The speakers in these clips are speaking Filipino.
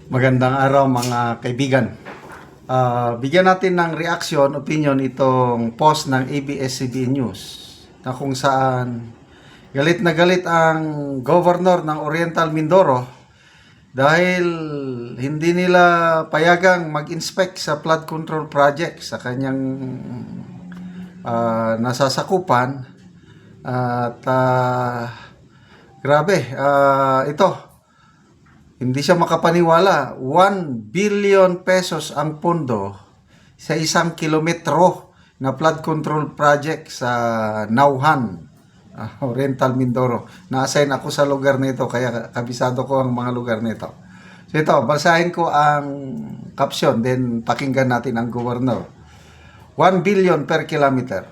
Magandang araw mga kaibigan. Bigyan natin ng reaction, opinion itong post ng ABS-CBN News na kung saan galit na galit ang governor ng Oriental Mindoro dahil hindi nila payagang mag-inspect sa flood control project sa kanyang nasasakupan at grabe, ito hindi siya makapaniwala. 1 billion pesos ang pondo sa 1 kilometro na flood control project sa Nauhan, Oriental Mindoro. Na-assign ako sa lugar nito kaya kabisado ko ang mga lugar nito. So ito, basahin ko ang caption, then pakinggan natin ang gobernador. 1 billion per kilometer.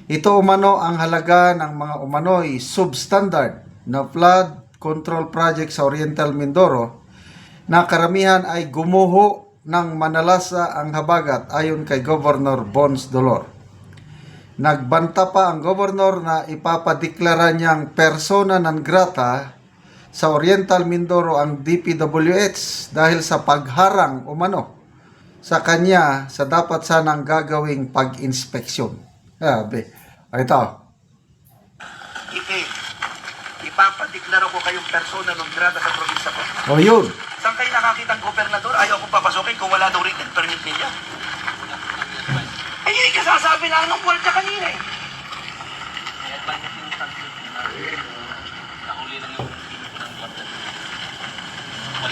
Ito umano ang halaga ng mga umano'y substandard na flood control project sa Oriental Mindoro na karamihan ay gumuho ng manalasa ang habagat ayon kay Governor Bons Dolor. Nagbanta pa ang gobernador na ipapadeklara niyang persona non grata sa Oriental Mindoro ang DPWH dahil sa pagharang umano sa kanya sa dapat sanang gagawing pag-inspeksyon. Ito. Ipapadeklara ko kayong persona non grata sa probinsya ko. O yun. Saan kayo nakakita ng gobernador? Ayaw kong papasukin kung wala daw written permit ninyo. Ay, yung kasasabi lang ng kwarta kanina eh.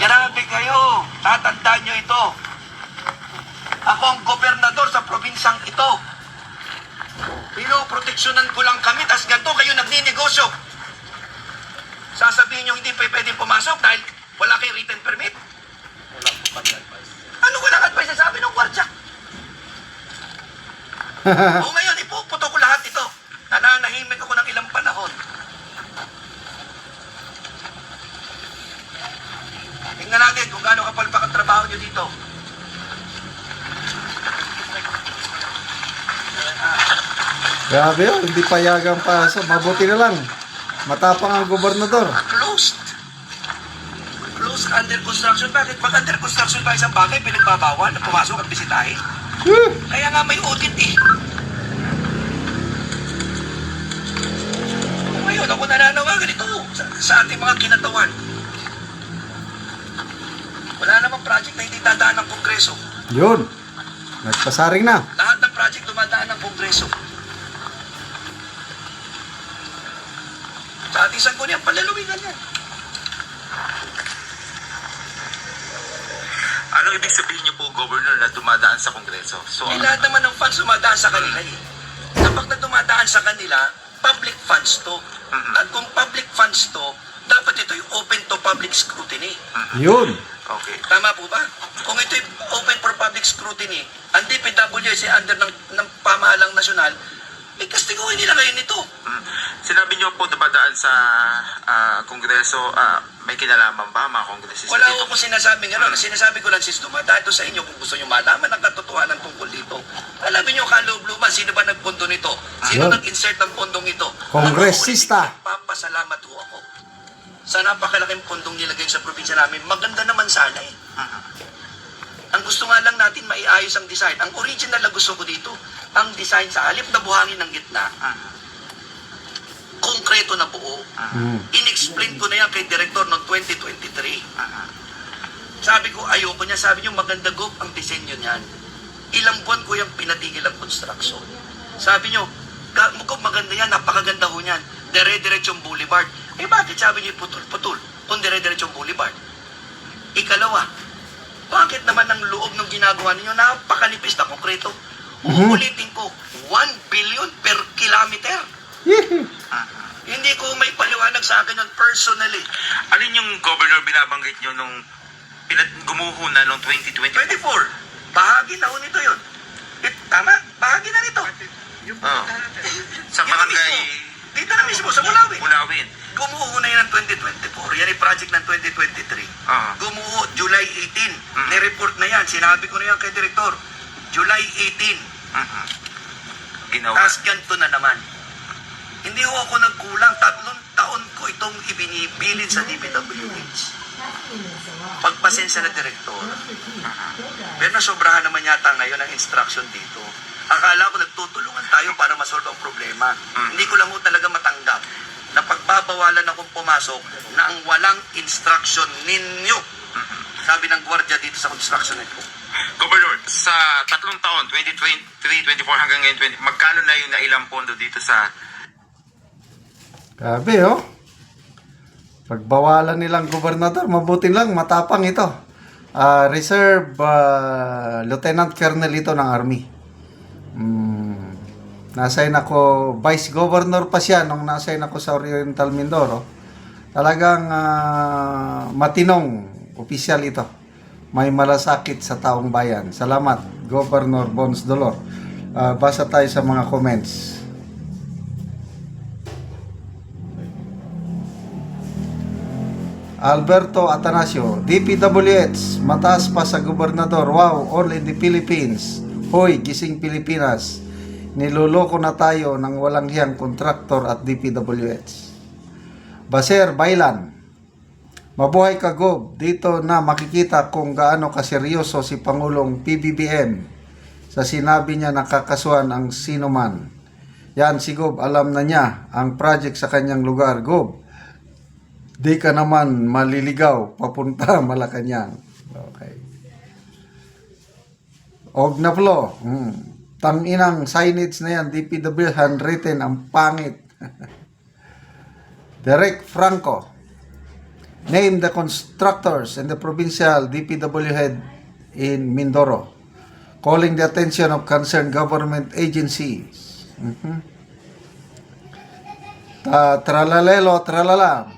Grabe kayo. Tatandaan nyo ito. Ako ang gobernador sa probinsyang ito. Pinoproteksyonan ko lang kami, tas ganito kayo nagninegosyo. Sasabihin nyo hindi pa pwedeng pumasok dahil wala kayong written permit. Ano walang advice? Sabi ng kwartyak. O ngayon, ipuputo ko lahat ito. Nananahimik ako ng ilang panahon. Tingnan natin kung gaano kapalpak ang trabaho nyo dito. Grabe yun, hindi payagang pasok. Mabuti na lang. Matapang ang gobernador. Closed. Closed under construction. Bakit? Pag under construction pa isang bagay, pinagbabawal na pumasok at bisitahin. Kaya nga may audit eh. Ngayon, ako nananawagan ito sa ating mga kinatawan. Wala namang project na hindi dadaan ng Kongreso. Yun. Nagpasaring na. Lahat ng project dumadaan ng Kongreso. Sa ating sanggunian, palaluwigan yan. Anong ibig sabihin niyo po, Governor, na dumadaan sa Kongreso? So, Lahat naman ng funds dumadaan sa kanila eh. Kapag na dumadaan sa kanila, public funds to. At kung public funds to, dapat ito yung open to public scrutiny. Yun. Okay. Tama po ba? Kung ito yung open for public scrutiny, ang DPWH ay under ng pamahalang nasyonal, ikastiguhin nila ngayon ito. Sinabi niyo po dumadaan sa Kongreso, may kinalaman ba mga kongresista Wala dito? ko sinasabing ano. Sinasabi ko lang, sis, dumadaan ito sa inyo kung gusto nyo malaman ang katotohanan tungkol dito. Alam niyo, kaloob-luman, sino ba nagpondo nito? Sino Ayun. nag-insert ng pondong ito? Kongresista. Papasalamat ho ako sa napakalaking pondong nilagay sa probinsya namin. Maganda naman sana eh. Ang gusto nga lang natin, maiayos ang design. Ang original na gusto ko dito, ang design sa halip na buhangin ng gitna, konkreto na buo. In-explain ko na yan kay Director noong 2023. Sabi ko, ayoko niya. Sabi niyo, maganda go ang disenyo niyan. Ilang buwan ko yung pinatigil ang construction. Sabi niyo, mukhang maganda yan, napakaganda ho niyan. Dire-diretsong boulevard. Eh bakit sabi niyo putol-putol kung dire-diretsong boulevard? Ikalawa, bakit naman ang loob ng ginagawa ninyo napakanipis na konkreto? Uulitin ko, 1 billion per kilometer. Hindi ko may paliwanag sa akin yun personally. Alin yung Governor binabanggit niyo nung gumuho na noong 2024? 24. Bahagi na ho nito yun. Tama? Bahagi na nito. Sa Yun barangay mismo. Dito na mismo, sa Mulawin. Mulawin. Gumuho na yun ng 2024. Yan yung project ng 2023. Gumuho, July 18. Nireport na yan. Sinabi ko na yan kay Direktor. July 18. Ginawa. Tapos ganito na naman. Hindi ho ako nagkulang. 3 taon ko itong ibinibilin sa DPWH. Pagpasensya na direktor. Pero nasobrahan naman yata ngayon ang instruction dito. Akala ko nagtutulungan tayo para masolve ang problema. Hindi ko lang ho talaga matanggap na pagbabawalan akong pumasok na ang walang instruction ninyo. Sabi ng gwardiya dito sa construction network. Governor, sa 3 taon, 2023, 24 hanggang ngayon, magkano na yung nailang pondo dito sa... Grabe, oh. Pagbawalan nilang gobernador, mabuti lang, matapang ito. Reserve Lieutenant Colonel ito ng Army. Nasign ako, Vice Governor pa siya nung nasign ako sa Oriental Mindoro. Talagang matinong opisyal ito. May malasakit sa taong bayan. Salamat, Governor Bons Dolor. Basa tayo sa mga comments. Alberto Atanasio, DPWH, mataas pa sa gobernador. Wow, all in the Philippines. Hoy, gising Pilipinas. Niloloko na tayo ng walang hiyang kontraktor at DPWH. Baser Bailan, mabuhay ka Gob. Dito na makikita kung gaano kaseryoso si Pangulong PBBM sa sinabi niya nakakasuhan ang sinuman. Yan si Gob, alam na niya ang project sa kanyang lugar. Gob, di ka naman maliligaw papunta Malacanang. Okay. Ognaplo, tanginang signage na yan, DPW handwritten, ang pangit. Derek Franco, name the constructors and the provincial DPW head in Mindoro, calling the attention of concerned government agencies. Tralalelo, tralala.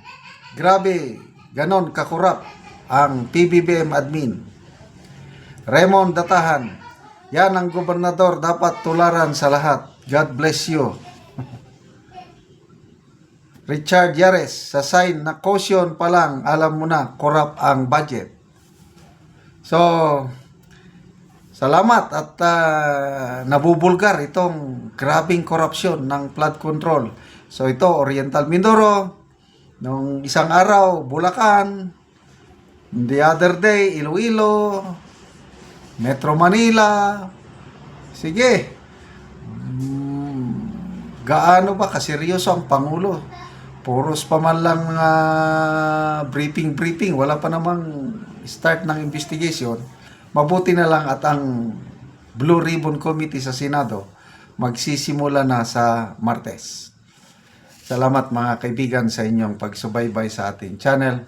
Grabe, ganon kakurap ang PBBM admin. Raymond Datahan, yan ang gobernador dapat tularan sa lahat. God bless you. Richard Yares, sa sign na caution pa lang, alam mo na, corrupt ang budget. So, salamat at nabubulgar itong grabing korupsyon ng flood control. So ito, Oriental Mindoro, nung isang araw, Bulacan, the other day, Iloilo, Metro Manila. Sige, gaano ba kaseryoso ang Pangulo? Puros pa man lang briefing, wala pa namang start ng investigation. Mabuti na lang at ang Blue Ribbon Committee sa Senado magsisimula na sa Martes. Salamat mga kaibigan sa inyong pagsubaybay sa ating channel.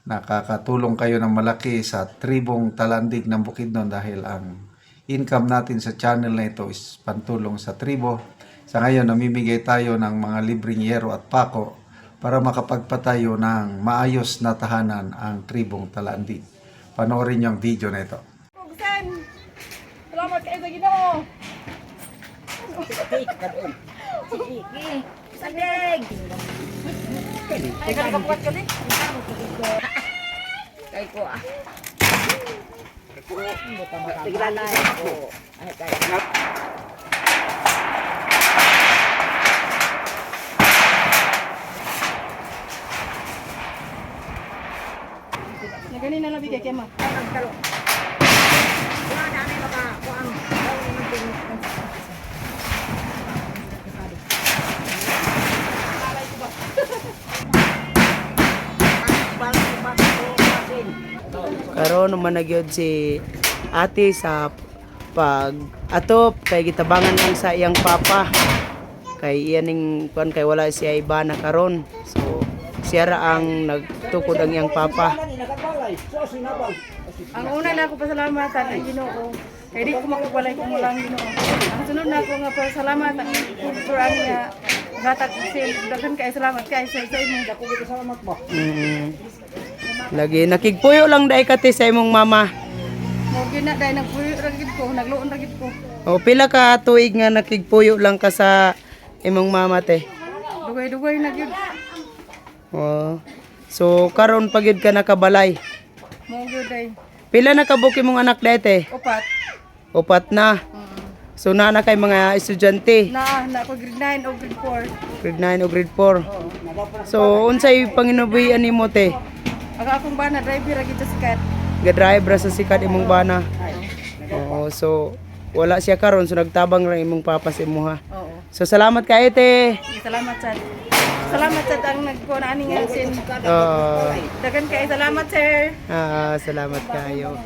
Nakakatulong kayo ng malaki sa tribong Talandig ng Bukidnon dahil ang income natin sa channel na ito is pantulong sa tribo. Sa ngayon, namimigay tayo ng mga libreng yero at pako para makapagpatayo ng maayos na tahanan ang tribong Talandig. Panoorin niyo ang video na ito. Salamat kayo sa Ginoo. Sige. Sagig. Teka, nakapukat ka din. Kay ko ah. Tiglan na ako. Ay kay. Na ganun na lang bigay kay ma. Wala na may baka kuang. Karon naman nagyod si ate sa pag atop kay gitabangan lang sa iyang papa kay iyaning kuan kay wala siya iba na karon, so siya ra ang nagtukod ang iyang papa. Ang una na ako pasalamatan ang Ginoo. Kay di ko makabalay kung wala ang Ginoo. Ang sunod na ako nga pasalamatan ang Quran niya. Gatak sil daghan kay salamat kay sa imo. Dako kita salamat mo. Lagi nakigpuyo lang dai kati sa imong mama. Mo gina dai nagpuyo ra gid ko, nagluon ra gid ko. O pila ka tuig nga nakigpuyo lang ka sa imong mama te? Dugay-dugay na gyud. O. So karon pa gyud ka nakabalay. Mo gyud dai. Pila na kabuk imong anak dete? Upat. Upat na. So na kay mga estudyante, Na ko grade 9 o grade 4. grade 9 o grade 4. So unsay panginubuhian nimo te? Ang akong bana driver lagi sa sikat. Ga-drive ra sa sikat imong bana. Oo, so wala siya karon so nagtabang lang imong papa sa imuha. Oo. So salamat kay te. Salamat sad. Salamat sad ang nagkuha ani nga sin. Oo. Dagan kay salamat sir. Salamat kayo.